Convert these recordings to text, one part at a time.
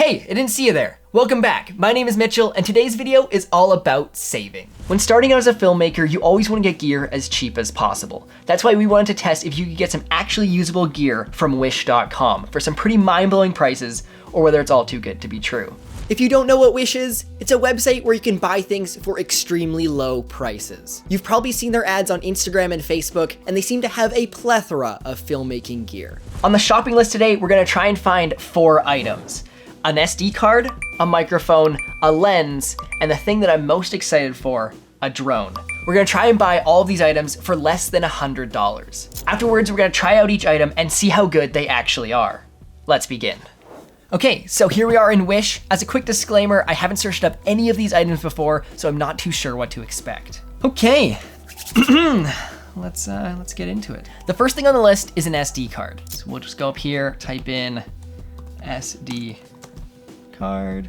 Hey, I didn't see you there. Welcome back. My name is Mitchell, and today's video is all about saving. When starting out as a filmmaker, you always want to get gear as cheap as possible. That's why we wanted to test if you could get some actually usable gear from wish.com for some pretty mind-blowing prices, or whether it's all too good to be true. If you don't know what Wish is, it's a website where you can buy things for extremely low prices. You've probably seen their ads on Instagram and Facebook, and they seem to have a plethora of filmmaking gear. On the shopping list today, we're gonna try and find 4 items. An SD card, a microphone, a lens, and the thing that I'm most excited for, a drone. We're gonna try and buy all of these items for less than $100. Afterwards, we're gonna try out each item and see how good they actually are. Let's begin. Okay, so here we are in Wish. As a quick disclaimer, I haven't searched up any of these items before, so I'm not too sure what to expect. Okay, let's get into it. The first thing on the list is an SD card. So we'll just go up here, type in SD card.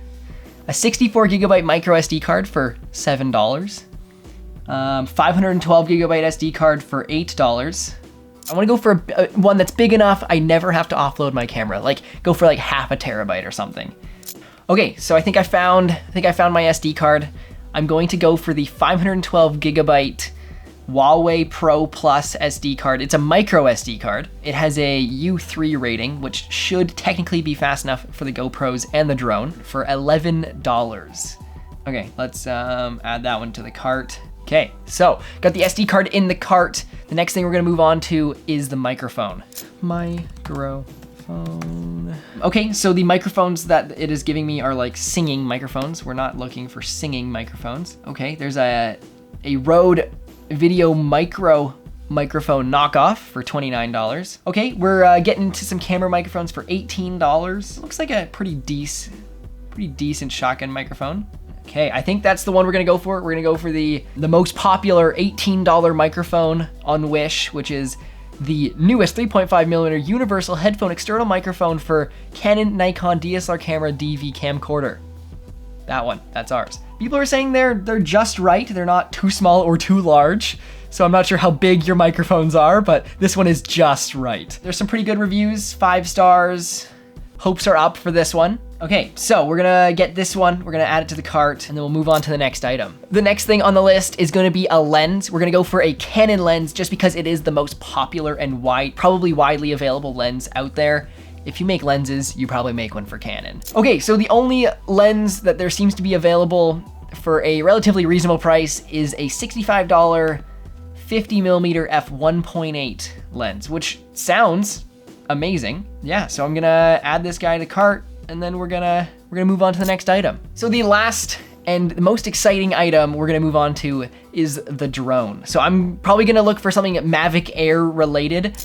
A 64 gigabyte micro SD card for $7. 512 gigabyte SD card for $8. I wanna go for one that's big enough I never have to offload my camera, like go for like half a terabyte or something. Okay, so I think I found my SD card. I'm going to go for the 512 gigabyte Huawei Pro Plus SD card. It's a micro SD card. It has a U3 rating, which should technically be fast enough for the GoPros and the drone for $11. Okay, let's add that one to the cart. Okay, so got the SD card in the cart. The next thing we're gonna move on to is the microphone. Microphone. Okay, so the microphones that it is giving me are like singing microphones. We're not looking for singing microphones. Okay, there's a Rode Video Micro microphone knockoff for $29. Okay, we're getting into some camera microphones for $18. Looks like a pretty decent shotgun microphone. Okay, I think that's the one we're gonna go for. We're gonna go for the most popular $18 microphone on Wish, which is the newest 3.5mm universal headphone external microphone for Canon Nikon DSLR camera DV camcorder. That one, that's ours. People are saying they're just right. They're not too small or too large. So I'm not sure how big your microphones are, but this one is just right. There's some pretty good reviews, 5 stars. Hopes are up for this one. Okay, so we're gonna get this one, we're gonna add it to the cart, and then we'll move on to the next item. The next thing on the list is gonna be a lens. We're gonna go for a Canon lens just because it is the most popular and probably widely available lens out there. If you make lenses, you probably make one for Canon. Okay, so the only lens that there seems to be available for a relatively reasonable price is a $65 50mm f1.8 lens, which sounds amazing. Yeah, so I'm gonna add this guy to cart, and then we're gonna move on to the next item. So the last and the most exciting item we're gonna move on to is the drone. So I'm probably gonna look for something Mavic Air related.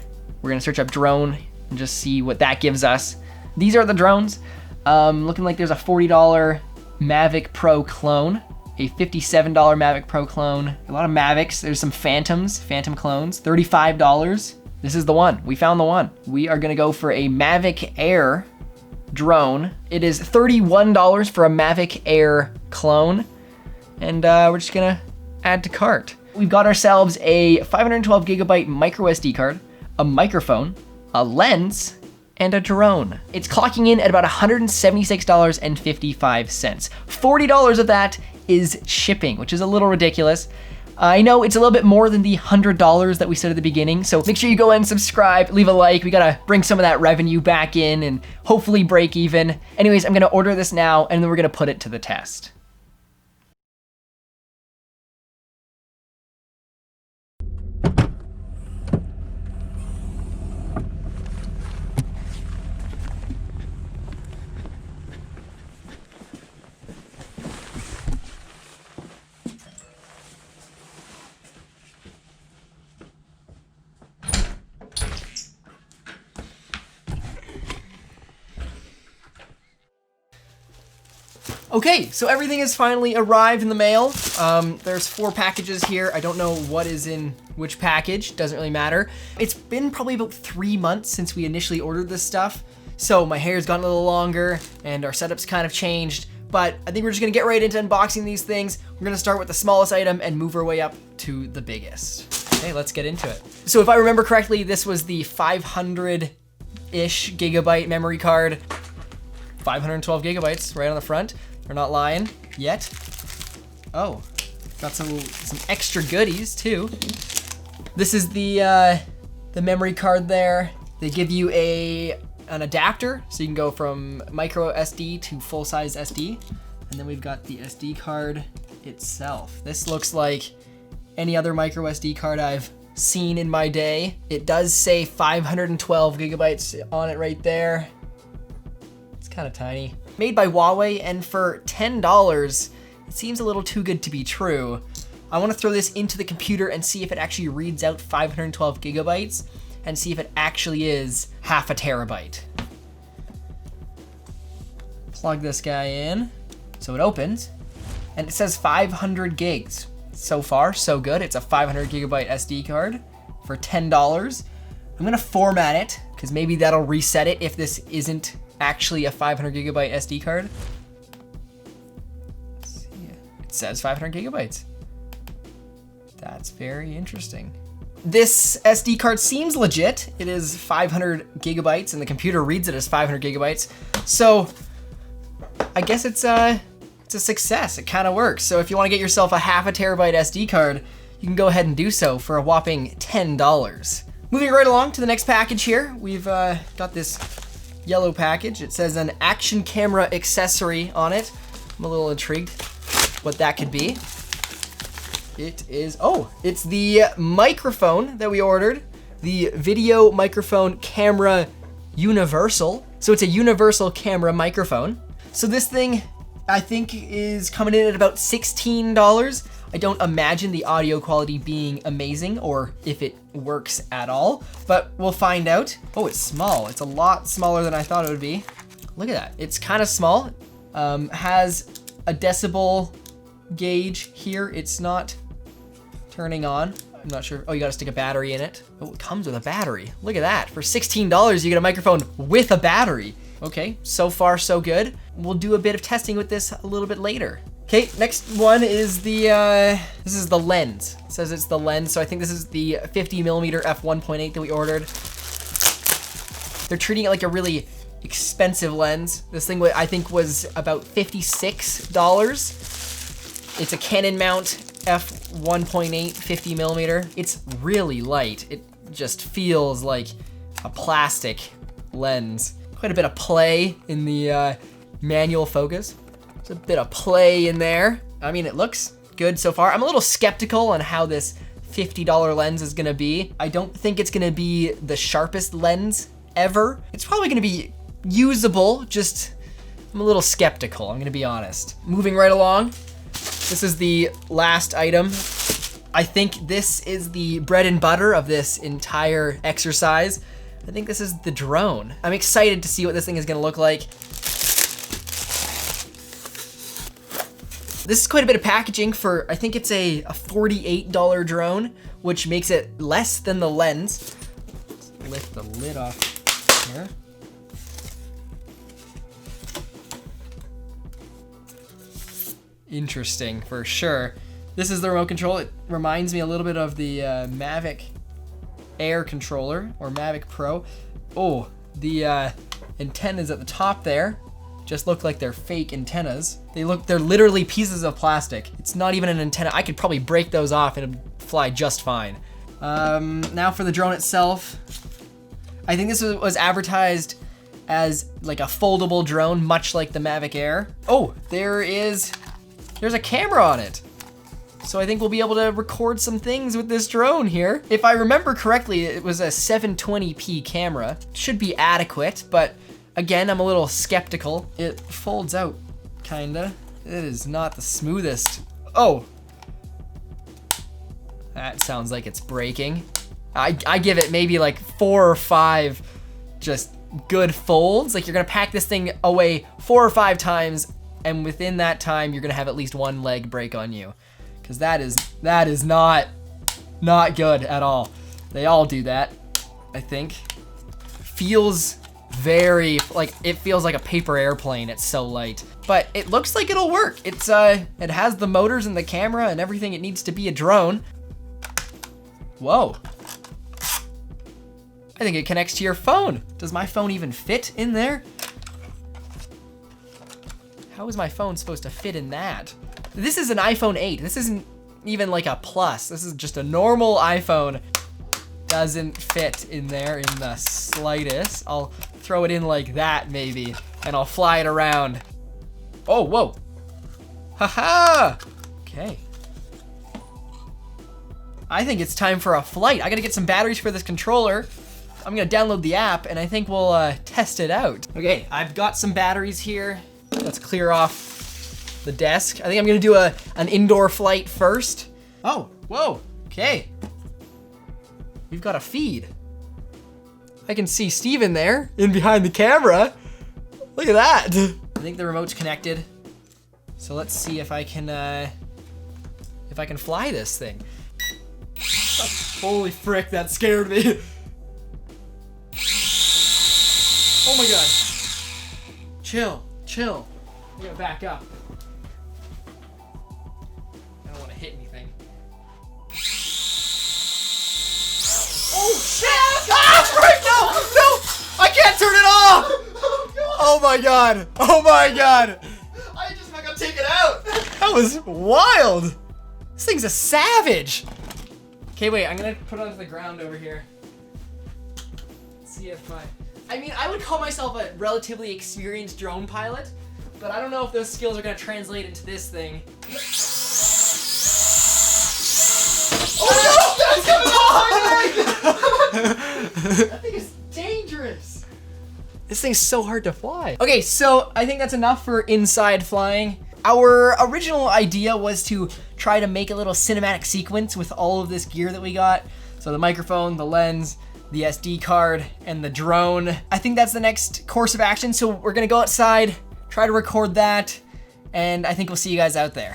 We're gonna search up drone and just see what that gives us. These are the drones. Looking like there's a $40 Mavic Pro clone, a $57 Mavic Pro clone, a lot of Mavics. There's some Phantom clones, $35. This is the one, we found the one. We are gonna go for a Mavic Air drone. It is $31 for a Mavic Air clone, and we're just gonna add to cart. We've got ourselves a 512 gigabyte micro SD card, a microphone, a lens, and a drone. It's clocking in at about $176.55. $40 of that is shipping, which is a little ridiculous. I know it's a little bit more than the $100 that we said at the beginning, so make sure you go and subscribe, leave a like. We gotta bring some of that revenue back in and hopefully break even. Anyways, I'm gonna order this now, and then we're gonna put it to the test. Okay, so everything has finally arrived in the mail. There's 4 packages here. I don't know what is in which package, doesn't really matter. It's been probably about 3 months since we initially ordered this stuff. So my hair's gotten a little longer and our setup's kind of changed, but I think we're just gonna get right into unboxing these things. We're gonna start with the smallest item and move our way up to the biggest. Okay, let's get into it. So if I remember correctly, this was the 500-ish gigabyte memory card. 512 gigabytes right on the front. They're not lying yet. Oh, got some extra goodies too. This is the memory card there. They give you an adapter, so you can go from micro SD to full-size SD. And then we've got the SD card itself. This looks like any other micro SD card I've seen in my day. It does say 512 gigabytes on it right there. It's kind of tiny. Made by Huawei, and for $10, it seems a little too good to be true. I want to throw this into the computer and see if it actually reads out 512 gigabytes and see if it actually is half a terabyte. Plug this guy in. So it opens, and it says 500 gigs. So far, so good. It's a 500 gigabyte SD card for $10. I'm gonna format it, because maybe that'll reset it if this isn't actually a 500 gigabyte SD card. Let's see. It says 500 gigabytes. That's very interesting. This SD card seems legit. It is 500 gigabytes, and the computer reads it as 500 gigabytes. So I guess it's a success. It kind of works. So if you want to get yourself a half a terabyte SD card, you can go ahead and do so for a whopping $10. Moving right along to the next package here, we've got this yellow package. It says an action camera accessory on it. I'm a little intrigued what that could be. It is, oh, it's the microphone that we ordered, the video microphone camera universal. So it's a universal camera microphone. So this thing, I think, is coming in at about $16. I don't imagine the audio quality being amazing or if it works at all, but we'll find out. Oh, it's small. It's a lot smaller than I thought it would be. Look at that. It's kind of small. Has a decibel gauge here. It's not turning on. I'm not sure. Oh, you gotta stick a battery in it. Oh, it comes with a battery. Look at that. For $16, you get a microphone with a battery. Okay, so far so good. We'll do a bit of testing with this a little bit later. Okay, next one is this is the lens. It says it's the lens, so I think this is the 50mm f1.8 that we ordered. They're treating it like a really expensive lens. This thing, I think, was about $56. It's a Canon mount f1.8 50mm. It's really light. It just feels like a plastic lens. Quite a bit of play in the manual focus. There's a bit of play in there. I mean, it looks good so far. I'm a little skeptical on how this $50 lens is gonna be. I don't think it's gonna be the sharpest lens ever. It's probably gonna be usable, just I'm a little skeptical, I'm gonna be honest. Moving right along, this is the last item. I think this is the bread and butter of this entire exercise. I think this is the drone. I'm excited to see what this thing is gonna look like. This is quite a bit of packaging for, I think it's a $48 drone, which makes it less than the lens. Let's lift the lid off here. Interesting, for sure. This is the remote control. It reminds me a little bit of the Mavic Air controller or Mavic Pro. Oh, the antennas at the top there just look like they're fake antennas. They're literally pieces of plastic. It's not even an antenna. I could probably break those off and it'd fly just fine. Now for the drone itself. I think this was advertised as like a foldable drone, much like the Mavic Air. Oh, there's a camera on it. So I think we'll be able to record some things with this drone here. If I remember correctly, it was a 720p camera. Should be adequate, but again, I'm a little skeptical. It folds out, kinda. It is not the smoothest. Oh, that sounds like it's breaking. I give it maybe like 4 or 5 just good folds. Like you're gonna pack this thing away 4 or 5 times, and within that time, you're gonna have at least one leg break on you. Cause that is not good at all. They all do that, I think. Feels very, like, it feels like a paper airplane, it's so light. But it looks like it'll work. It has the motors and the camera and everything it needs to be a drone. Whoa. I think it connects to your phone. Does my phone even fit in there? How is my phone supposed to fit in that? This is an iPhone 8. This isn't even like a plus. This is just a normal iPhone. Doesn't fit in there in the slightest. I'll throw it in like that maybe, and I'll fly it around. Oh, whoa. Haha! Okay. I think it's time for a flight. I gotta get some batteries for this controller. I'm gonna download the app and I think we'll test it out. Okay, I've got some batteries here. Let's clear off the desk. I think I'm gonna do an indoor flight first. Oh, whoa, okay. We've got a feed. I can see Steven there, in behind the camera. Look at that. I think the remote's connected. So let's see if I can fly this thing. Holy frick, that scared me. Oh my God. Chill. I'm gonna back up. I don't want to hit anything. Oh shit! Ah, frick, no! I can't turn it off! Oh my God. I just fucking take it out. That was wild. This thing's a savage. Okay, wait, I'm gonna put it onto the ground over here. Let's see if I mean, I would call myself a relatively experienced drone pilot, but I don't know if those skills are gonna translate into this thing. Oh no! That thing is dangerous. This thing's so hard to fly. Okay, so I think that's enough for inside flying. Our original idea was to try to make a little cinematic sequence with all of this gear that we got. So the microphone, the lens, the SD card, and the drone. I think that's the next course of action. So we're gonna go outside, try to record that, and I think we'll see you guys out there.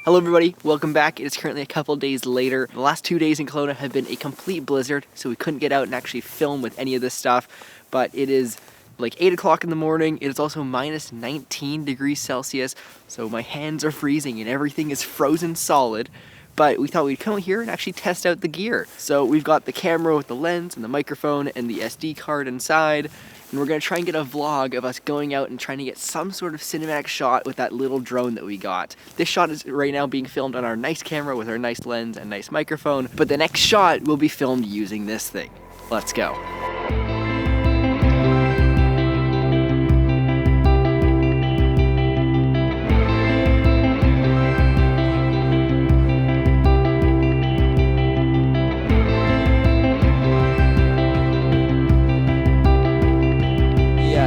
Hello everybody, welcome back. It is currently a couple days later. The last 2 days in Kelowna have been a complete blizzard, so we couldn't get out and actually film with any of this stuff, but it is like 8 o'clock in the morning. It is also minus 19 degrees Celsius, so my hands are freezing and everything is frozen solid. But we thought we'd come here and actually test out the gear. So we've got the camera with the lens and the microphone and the SD card inside, and we're gonna try and get a vlog of us going out and trying to get some sort of cinematic shot with that little drone that we got. This shot is right now being filmed on our nice camera with our nice lens and nice microphone, but the next shot will be filmed using this thing. Let's go.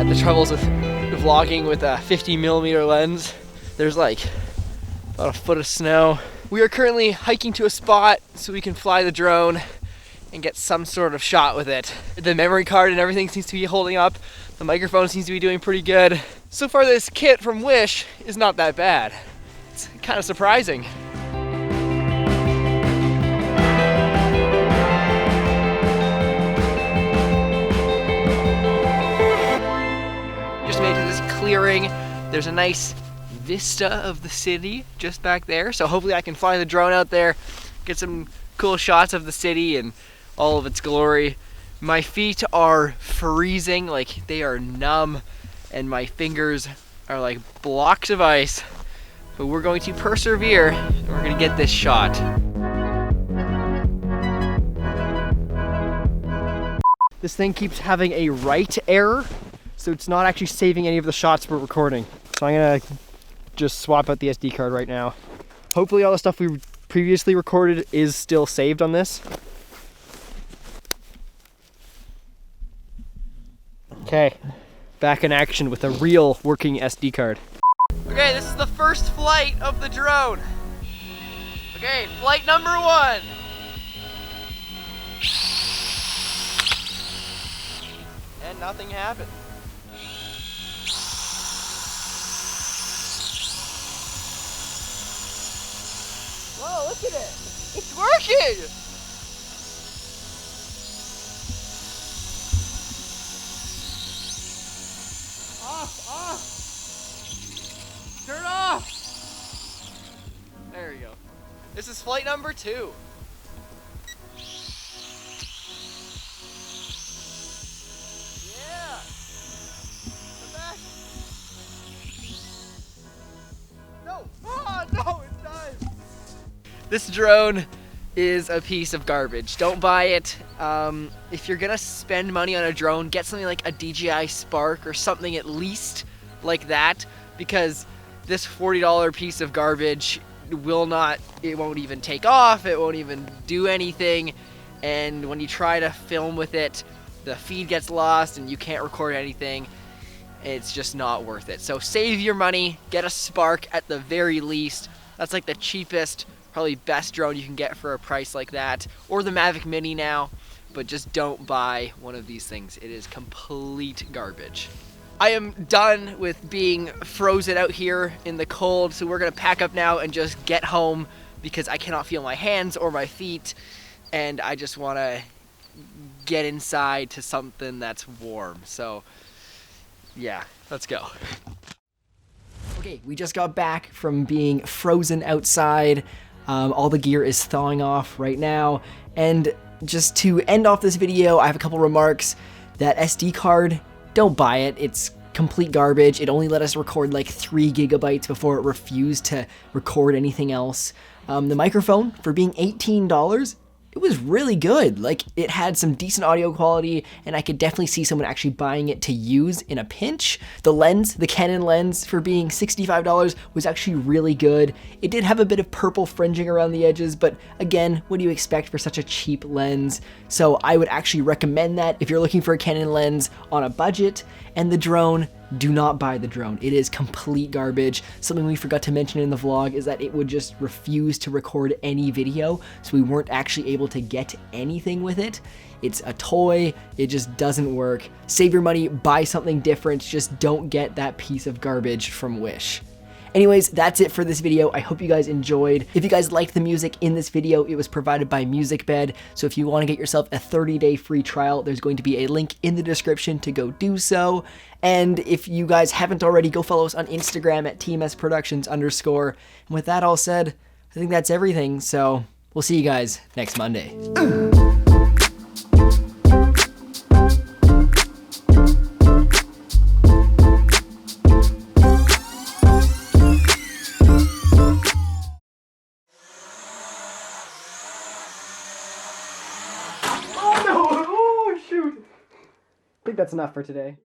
The troubles with vlogging with a 50mm lens, there's like about a foot of snow. We are currently hiking to a spot so we can fly the drone and get some sort of shot with it. The memory card and everything seems to be holding up. The microphone seems to be doing pretty good. So far this kit from Wish is not that bad. It's kind of surprising. Clearing. There's a nice vista of the city just back there, so hopefully I can fly the drone out there, get some cool shots of the city and all of its glory. My feet are freezing, like they are numb, and my fingers are like blocks of ice, but we're going to persevere and we're gonna get this shot. This thing keeps having a write error, so it's not actually saving any of the shots we're recording. So I'm gonna just swap out the SD card right now. Hopefully all the stuff we previously recorded is still saved on this. Okay, back in action with a real working SD card. Okay, this is the first flight of the drone. Okay, flight number 1. And nothing happened. Whoa, look at it! It's working! Off! Turn off! There we go. This is flight number 2. Yeah! This drone is a piece of garbage. Don't buy it. If you're gonna spend money on a drone, get something like a DJI Spark or something at least like that, because this $40 piece of garbage it won't even take off, it won't even do anything, and when you try to film with it, the feed gets lost and you can't record anything. It's just not worth it. So save your money, get a Spark at the very least. That's like the cheapest, probably best drone you can get for a price like that, or the Mavic Mini now, but just don't buy one of these things. It is complete garbage. I am done with being frozen out here in the cold, so we're gonna pack up now and just get home because I cannot feel my hands or my feet, and I just wanna get inside to something that's warm. So yeah, let's go. Okay, we just got back from being frozen outside. All the gear is thawing off right now. And just to end off this video, I have a couple remarks. That SD card, don't buy it. It's complete garbage. It only let us record like 3 gigabytes before it refused to record anything else. The microphone, for being $18, it was really good. Like, it had some decent audio quality, and I could definitely see someone actually buying it to use in a pinch. The lens, the Canon lens, for being $65 was actually really good. It did have a bit of purple fringing around the edges, but again, what do you expect for such a cheap lens? So I would actually recommend that if you're looking for a Canon lens on a budget. And the drone, do not buy the drone. It is complete garbage. Something we forgot to mention in the vlog is that it would just refuse to record any video, so we weren't actually able to get anything with it. It's a toy, it just doesn't work. Save your money, buy something different, just don't get that piece of garbage from Wish. Anyways, that's it for this video. I hope you guys enjoyed. If you guys liked the music in this video, it was provided by MusicBed. So if you want to get yourself a 30-day free trial, there's going to be a link in the description to go do so. And if you guys haven't already, go follow us on Instagram at TMSProductions_. And with that all said, I think that's everything. So we'll see you guys next Monday. I think that's enough for today.